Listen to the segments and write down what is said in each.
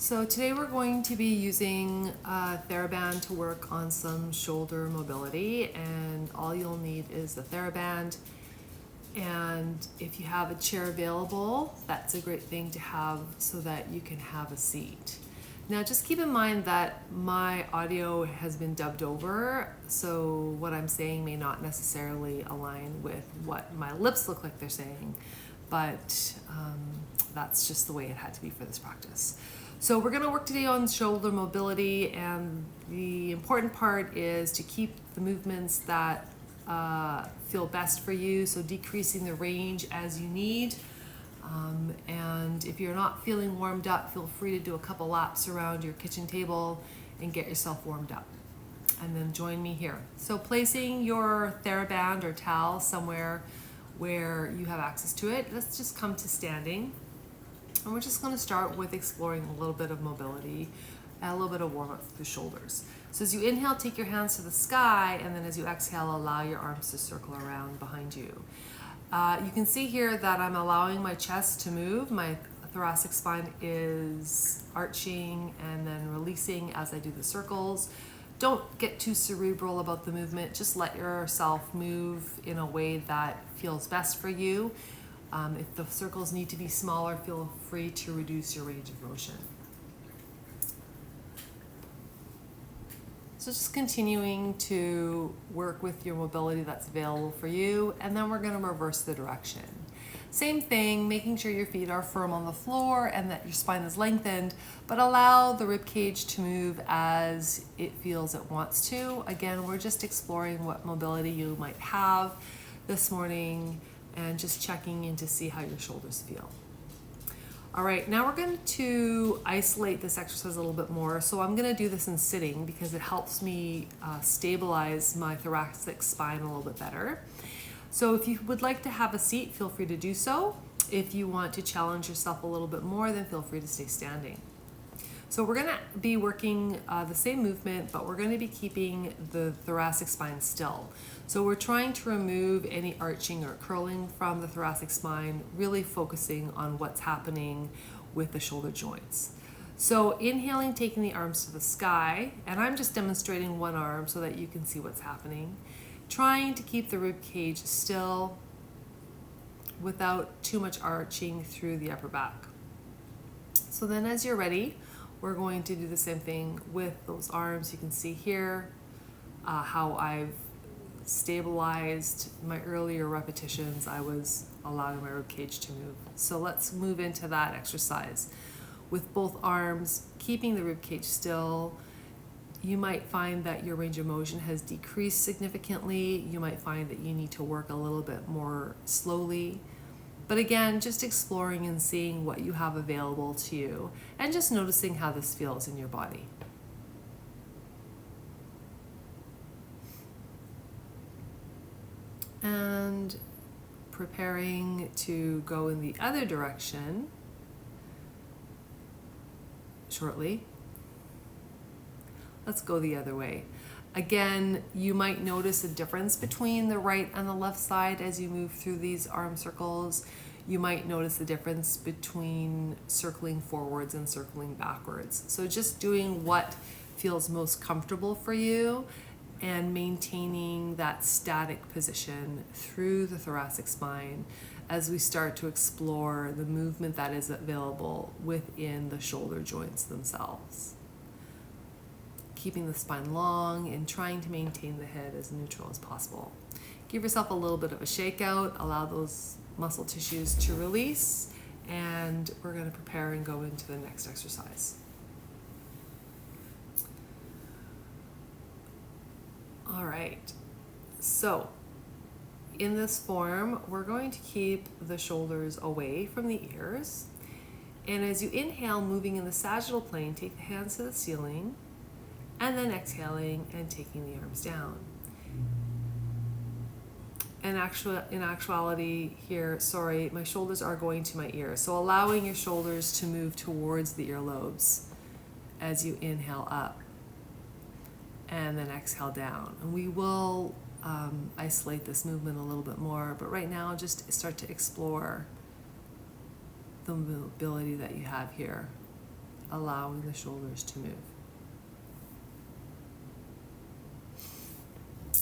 So today we're going to be using theraband to work on some shoulder mobility, and all you'll need is the theraband. And if you have a chair available, that's a great thing to have so that you can have a seat. Now just keep in mind that my audio has been dubbed over, so what I'm saying may not necessarily align with what my lips look like they're saying, but that's just the way it had to be for this practice. So we're going to work today on shoulder mobility, and the important part is to keep the movements that feel best for you, so decreasing the range as you need. And if you're not feeling warmed up, feel free to do a couple laps around your kitchen table and get yourself warmed up. And then join me here. So placing your theraband or towel somewhere where you have access to it, let's just come to standing. And we're just going to start with exploring a little bit of mobility, and a little bit of warm up through the shoulders. So as you inhale, take your hands to the sky, and then as you exhale, allow your arms to circle around behind you. You can see here that I'm allowing my chest to move. My thoracic spine is arching and then releasing as I do the circles. Don't get too cerebral about the movement. Just let yourself move in a way that feels best for you. If the circles need to be smaller, feel free to reduce your range of motion. So just continuing to work with your mobility that's available for you, and then we're going to reverse the direction. Same thing, making sure your feet are firm on the floor and that your spine is lengthened, but allow the rib cage to move as it feels it wants to. Again, we're just exploring what mobility you might have this morning and just checking in to see how your shoulders feel. All right, now we're going to isolate this exercise a little bit more. So I'm going to do this in sitting because it helps me stabilize my thoracic spine a little bit better. So if you would like to have a seat, feel free to do so. If you want to challenge yourself a little bit more, then feel free to stay standing. So we're going to be working the same movement, but we're going to be keeping the thoracic spine still. So we're trying to remove any arching or curling from the thoracic spine, really focusing on what's happening with the shoulder joints. So inhaling, taking the arms to the sky, and I'm just demonstrating one arm so that you can see what's happening. Trying to keep the rib cage still without too much arching through the upper back. So then as you're ready, we're going to do the same thing with those arms. You can see here how I've stabilized my earlier repetitions. I was allowing my rib cage to move. So let's move into that exercise. With both arms, keeping the rib cage still, you might find that your range of motion has decreased significantly. You might find that you need to work a little bit more slowly. But again, just exploring and seeing what you have available to you and just noticing how this feels in your body. And preparing to go in the other direction shortly. Let's go the other way. Again, you might notice a difference between the right and the left side as you move through these arm circles. You might notice the difference between circling forwards and circling backwards. So just doing what feels most comfortable for you and maintaining that static position through the thoracic spine as we start to explore the movement that is available within the shoulder joints themselves. Keeping the spine long and trying to maintain the head as neutral as possible. Give yourself a little bit of a shakeout, allow those muscle tissues to release, and we're going to prepare and go into the next exercise. All right, so in this form, we're going to keep the shoulders away from the ears. And as you inhale, moving in the sagittal plane, take the hands to the ceiling, and then exhaling and taking the arms down. And in actuality here, sorry, my shoulders are going to my ears. So allowing your shoulders to move towards the earlobes as you inhale up and then exhale down. And we will isolate this movement a little bit more, but right now just start to explore the mobility that you have here allowing the shoulders to move.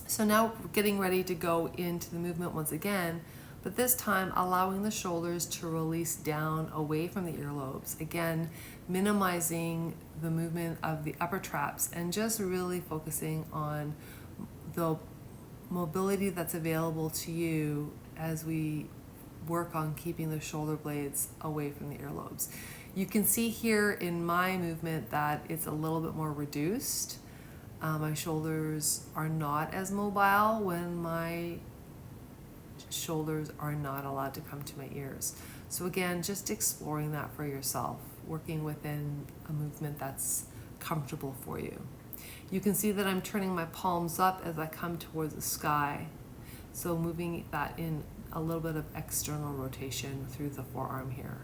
So now we're getting ready to go into the movement once again, but this time allowing the shoulders to release down away from the earlobes. Again, minimizing the movement of the upper traps and just really focusing on the mobility that's available to you as we work on keeping the shoulder blades away from the earlobes. You can see here in my movement that it's a little bit more reduced. My shoulders are not as mobile when my shoulders are not allowed to come to my ears. So again, just exploring that for yourself, working within a movement that's comfortable for you. You can see that I'm turning my palms up as I come towards the sky. So moving that in a little bit of external rotation through the forearm here.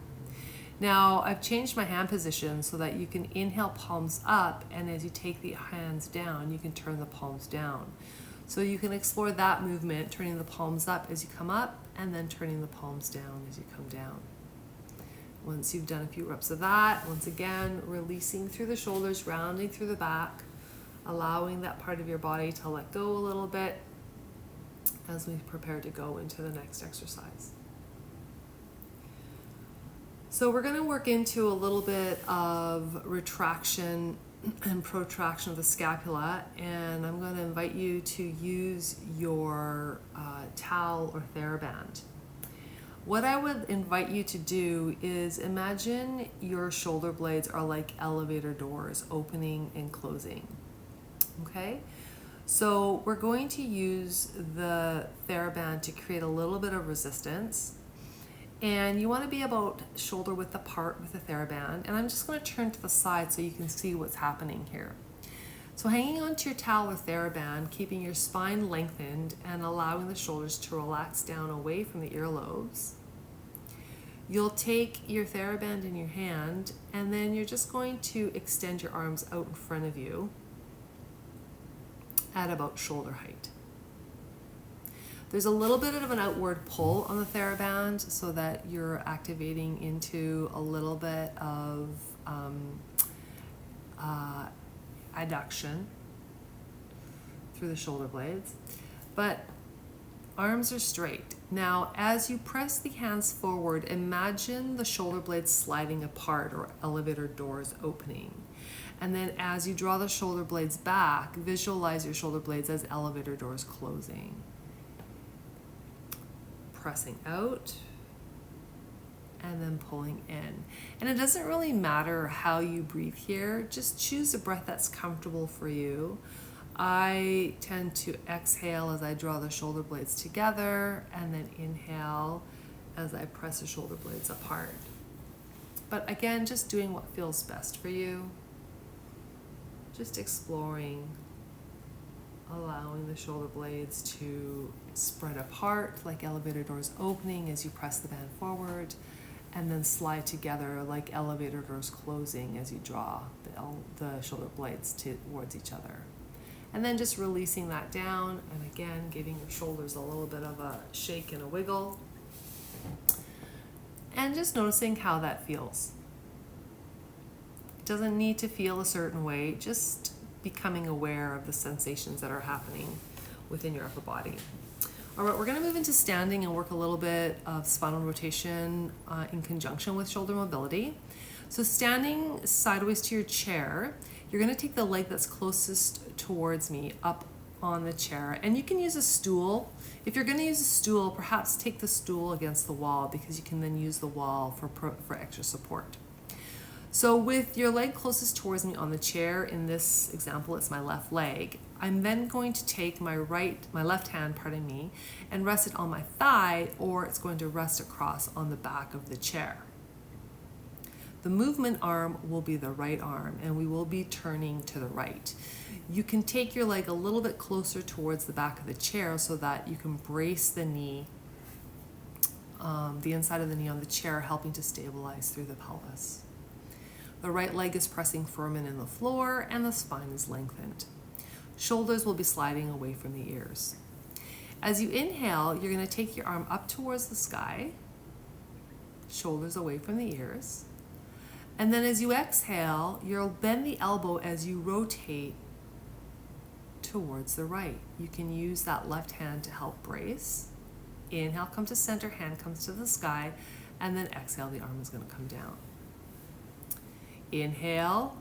Now I've changed my hand position so that you can inhale palms up, and as you take the hands down, you can turn the palms down. So you can explore that movement, turning the palms up as you come up and then turning the palms down as you come down. Once you've done a few reps of that, once again, releasing through the shoulders, rounding through the back, allowing that part of your body to let go a little bit as we prepare to go into the next exercise. So we're going to work into a little bit of retraction and protraction of the scapula, and I'm going to invite you to use your towel or theraband. What I would invite you to do is imagine your shoulder blades are like elevator doors, opening and closing. Okay? So we're going to use the theraband to create a little bit of resistance. And you want to be about shoulder width apart with the theraband. And I'm just going to turn to the side so you can see what's happening here. So hanging onto your towel or theraband, keeping your spine lengthened and allowing the shoulders to relax down away from the earlobes. You'll take your theraband in your hand, and then you're just going to extend your arms out in front of you at about shoulder height. There's a little bit of an outward pull on the theraband so that you're activating into a little bit of adduction through the shoulder blades, but arms are straight. Now, as you press the hands forward, imagine the shoulder blades sliding apart or elevator doors opening. And then as you draw the shoulder blades back, visualize your shoulder blades as elevator doors closing. Pressing out and then pulling in. And it doesn't really matter how you breathe here, just choose a breath that's comfortable for you. I tend to exhale as I draw the shoulder blades together and then inhale as I press the shoulder blades apart. But again, just doing what feels best for you. Just exploring, allowing the shoulder blades to spread apart like elevator doors opening as you press the band forward, and then slide together like elevator doors closing as you draw the shoulder blades towards each other. And then just releasing that down, and again giving your shoulders a little bit of a shake and a wiggle, and just noticing how that feels. It doesn't need to feel a certain way, just becoming aware of the sensations that are happening within your upper body. All right, we're going to move into standing and work a little bit of spinal rotation in conjunction with shoulder mobility. So standing sideways to your chair, you're going to take the leg that's closest towards me up on the chair, and you can use a stool. If you're going to use a stool, perhaps take the stool against the wall, because you can then use the wall for extra support. So with your leg closest towards me on the chair, in this example, it's my left leg, I'm then going to take my left hand, and rest it on my thigh, or it's going to rest across on the back of the chair. The movement arm will be the right arm, and we will be turning to the right. You can take your leg a little bit closer towards the back of the chair so that you can brace the knee, the inside of the knee on the chair, helping to stabilize through the pelvis. The right leg is pressing firm in the floor, and the spine is lengthened. Shoulders will be sliding away from the ears. As you inhale, you're going to take your arm up towards the sky, shoulders away from the ears. And then as you exhale, you'll bend the elbow as you rotate towards the right. You can use that left hand to help brace. Inhale, come to center, hand comes to the sky, and then exhale, the arm is going to come down. Inhale,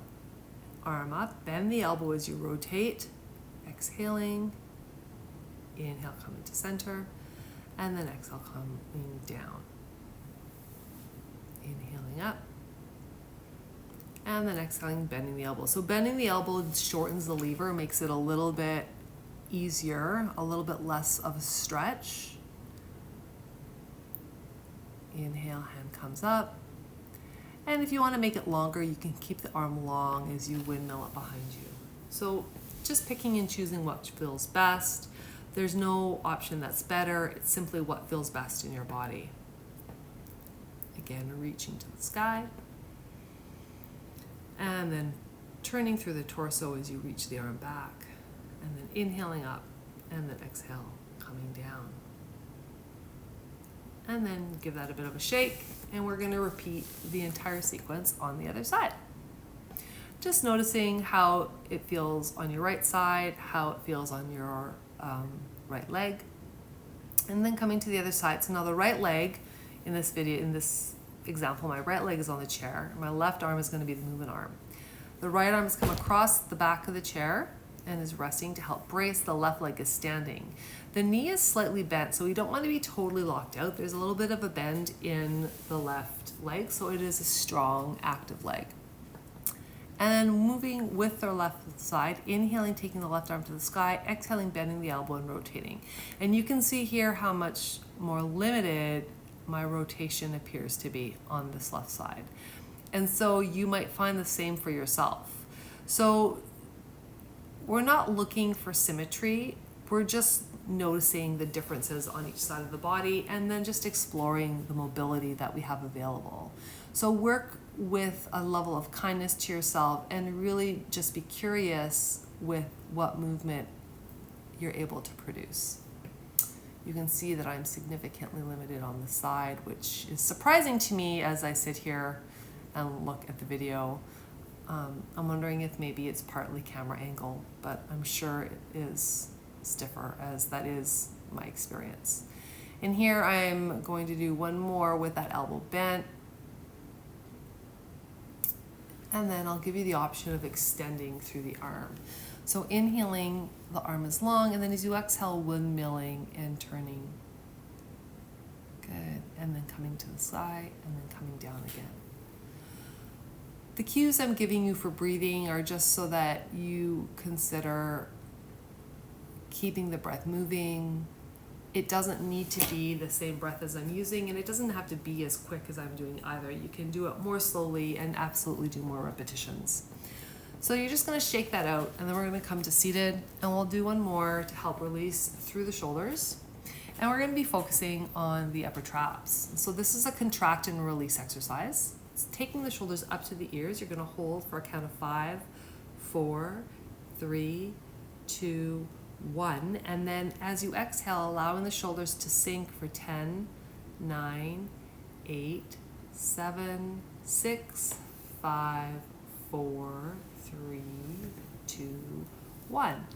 arm up, bend the elbow as you rotate. Exhaling, inhale, coming to center, and then exhale, coming down. Inhaling up, and then exhaling, bending the elbow. So bending the elbow shortens the lever, makes it a little bit easier, a little bit less of a stretch. Inhale, hand comes up. And if you want to make it longer, you can keep the arm long as you windmill it behind you. So just picking and choosing what feels best. There's no option that's better. It's simply what feels best in your body. Again, reaching to the sky. And then turning through the torso as you reach the arm back. And then inhaling up, and then exhale, coming down. And then give that a bit of a shake, and we're going to repeat the entire sequence on the other side. Just noticing how it feels on your right side, how it feels on your right leg, and then coming to the other side. So now the right leg in this video, in this example, my right leg is on the chair. My left arm is going to be the movement arm. The right arm has come across the back of the chair and is resting to help brace. The left leg is standing. The knee is slightly bent, so we don't want to be totally locked out. There's a little bit of a bend in the left leg, so it is a strong, active leg. And then moving with the left side, inhaling, taking the left arm to the sky, exhaling, bending the elbow and rotating. And you can see here how much more limited my rotation appears to be on this left side. And so you might find the same for yourself. So we're not looking for symmetry. We're just noticing the differences on each side of the body and then just exploring the mobility that we have available. So work with a level of kindness to yourself and really just be curious with what movement you're able to produce. You can see that I'm significantly limited on the side, which is surprising to me as I sit here and look at the video. I'm wondering if maybe it's partly camera angle, but I'm sure it is stiffer, as that is my experience. And here I'm going to do one more with that elbow bent. And then I'll give you the option of extending through the arm. So inhaling, the arm is long, and then as you exhale, windmilling and turning. Good. And then coming to the side, and then coming down again. The cues I'm giving you for breathing are just so that you consider keeping the breath moving. It doesn't need to be the same breath as I'm using, and it doesn't have to be as quick as I'm doing either. You can do it more slowly and absolutely do more repetitions. So you're just going to shake that out, and then we're going to come to seated, and we'll do one more to help release through the shoulders. And we're going to be focusing on the upper traps. So this is a contract and release exercise. It's taking the shoulders up to the ears. You're going to hold for a count of 5, 4, 3, 2, 1, and then as you exhale, allowing the shoulders to sink for 10, 9, 8, 7, 6, 5, 4, 3, 2, 1.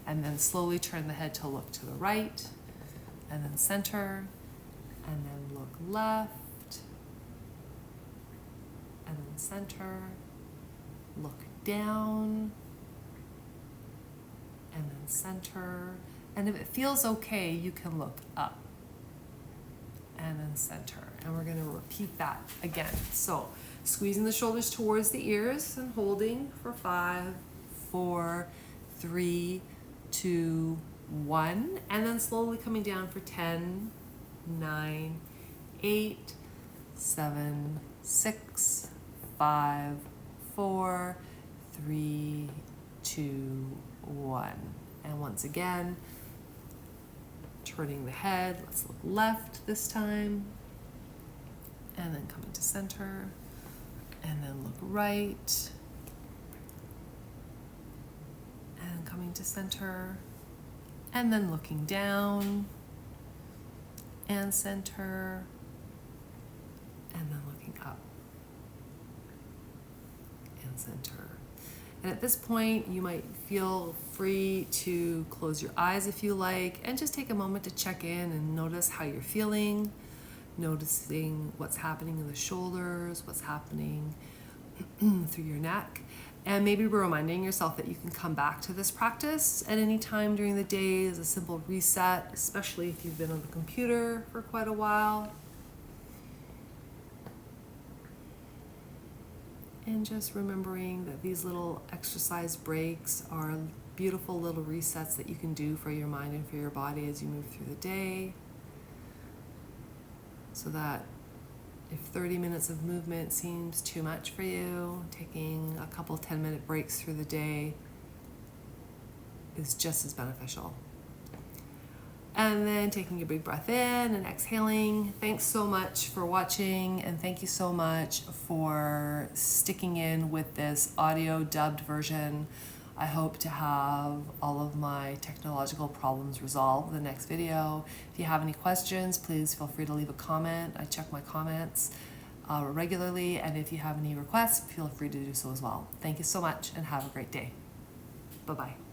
And then slowly turn the head to look to the right, and then center, and then look left, and then center, look down, and then center. And if it feels okay, you can look up and then center. And we're going to repeat that again. So squeezing the shoulders towards the ears and holding for 5, 4, 3, 2, 1. And then slowly coming down for 10, 9, 8, 7, 6, 5, 4, 3, 2, 1. And once again, turning the head. Let's look left this time. And then coming to center. And then look right. And coming to center. And then looking down. And center. And then looking up. center. And at this point, you might feel free to close your eyes if you like, and just take a moment to check in and notice how you're feeling, noticing what's happening in the shoulders, what's happening through your neck, and maybe reminding yourself that you can come back to this practice at any time during the day as a simple reset, especially if you've been on the computer for quite a while. And just remembering that these little exercise breaks are beautiful little resets that you can do for your mind and for your body as you move through the day. So that if 30 minutes of movement seems too much for you, taking a couple 10-minute breaks through the day is just as beneficial. And then taking a big breath in and exhaling. Thanks so much for watching, and thank you so much for sticking in with this audio dubbed version. I hope to have all of my technological problems resolved in the next video. If you have any questions, please feel free to leave a comment. I check my comments regularly, and if you have any requests, feel free to do so as well. Thank you so much, and have a great day. Bye-bye.